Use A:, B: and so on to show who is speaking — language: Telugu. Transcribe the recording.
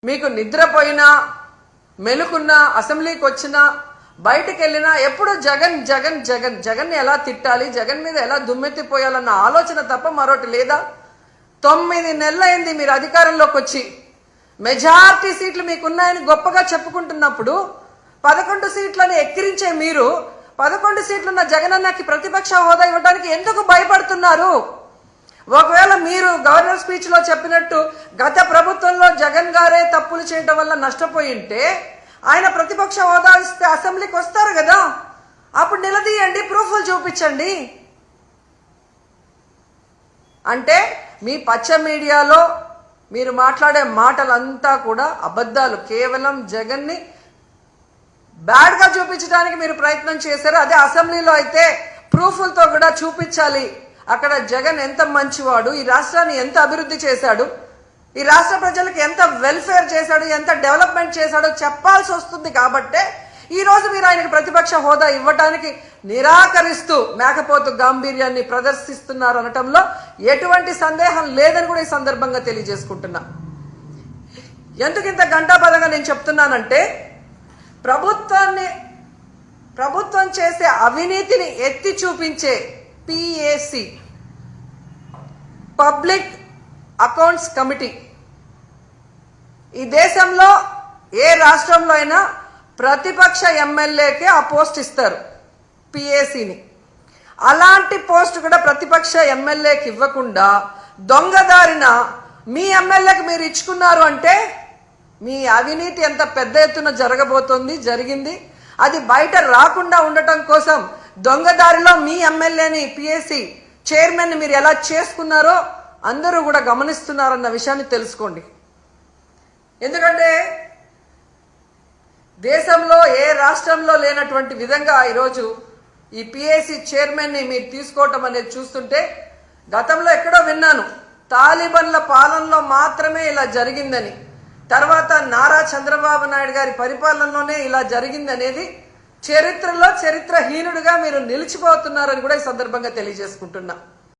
A: మీకు నిద్రపోయినా మెలుకున్నా అసెంబ్లీకి వచ్చినా బయటికి వెళ్ళినా ఎప్పుడు జగన్ జగన్ జగన్ జగన్ ఎలా తిట్టాలి, జగన్ మీద ఎలా దుమ్మెత్తిపోయాలన్న ఆలోచన తప్ప మరొకటి లేదా? 9 నెలలైంది మీరు అధికారంలోకి వచ్చి. మెజారిటీ సీట్లు మీకున్నాయని గొప్పగా చెప్పుకుంటున్నప్పుడు 11 సీట్లని ఎక్కిరించే మీరు 11 సీట్లున్న జగనన్నకి ప్రతిపక్ష హోదా ఇవ్వడానికి ఎందుకు భయపడుతున్నారు? ఒకవేళ మీరు గవర్నర్ స్పీచ్ లో చెప్పినట్టు గత ప్రభుత్వంలో జగన్ గారే తప్పులు చేయడం వల్ల నష్టపోయి ఉంటే ఆయన ప్రతిపక్ష హోదా ఇస్తే అసెంబ్లీకి వస్తారు కదా, అప్పుడు నిలదీయండి, ప్రూఫ్లు చూపించండి. అంటే మీ పచ్చ మీడియాలో మీరు మాట్లాడే మాటలంతా కూడా అబద్ధాలు. కేవలం జగన్ని బ్యాడ్ గా చూపించడానికి మీరు ప్రయత్నం చేశారు. అదే అసెంబ్లీలో అయితే ప్రూఫ్లతో కూడా చూపించాలి. అక్కడ జగన్ ఎంత మంచివాడు, ఈ రాష్ట్రాన్ని ఎంత అభివృద్ధి చేశాడు, ఈ రాష్ట్ర ప్రజలకు ఎంత వెల్ఫేర్ చేశాడు, ఎంత డెవలప్మెంట్ చేశాడో చెప్పాల్సి వస్తుంది. కాబట్టే ఈ రోజు మీరు ఆయనకు ప్రతిపక్ష హోదా ఇవ్వడానికి నిరాకరిస్తూ మేకపోతు గాంభీర్యాన్ని ప్రదర్శిస్తున్నారు అనటంలో ఎటువంటి సందేహం లేదని కూడా ఈ సందర్భంగా తెలియజేసుకుంటున్నా. ఎందుకు ఇంత గంటాపదంగా నేను చెప్తున్నానంటే ప్రభుత్వం చేసే అవినీతిని ఎత్తి చూపించే PAC, పబ్లిక్ అకౌంట్స్ కమిటీ, ఈ దేశంలో ఏ రాష్ట్రంలో అయినా ప్రతిపక్ష ఎమ్మెల్యేకే ఆ పోస్ట్ ఇస్తారు, PACని. అలాంటి పోస్ట్ కూడా ప్రతిపక్ష ఎమ్మెల్యేకి ఇవ్వకుండా దొంగదారిన మీ ఎమ్మెల్యేకి మీరు ఇచ్చుకున్నారు అంటే మీ అవినీతి ఎంత పెద్ద ఎత్తున జరిగింది. అది బయట రాకుండా ఉండటం కోసం దొంగదారిలో మీ ఎమ్మెల్యేని PAC చైర్మన్ మీరు ఎలా చేసుకున్నారో అందరూ కూడా గమనిస్తున్నారన్న విషయాన్ని తెలుసుకోండి. ఎందుకంటే దేశంలో ఏ రాష్ట్రంలో లేనటువంటి విధంగా ఈరోజు ఈ PAC చైర్మన్ని మీరు తీసుకోవటం అనేది చూస్తుంటే, గతంలో ఎక్కడో విన్నాను తాలిబన్ల పాలనలో మాత్రమే ఇలా జరిగిందని, తర్వాత నారా చంద్రబాబు నాయుడు గారి పరిపాలనలోనే ఇలా జరిగింది అనేది చరిత్రలో చరిత్రహీనుడిగా మీరు నిలిచిపోతున్నారని కూడా ఈ సందర్భంగా తెలియజేసుకుంటున్నా.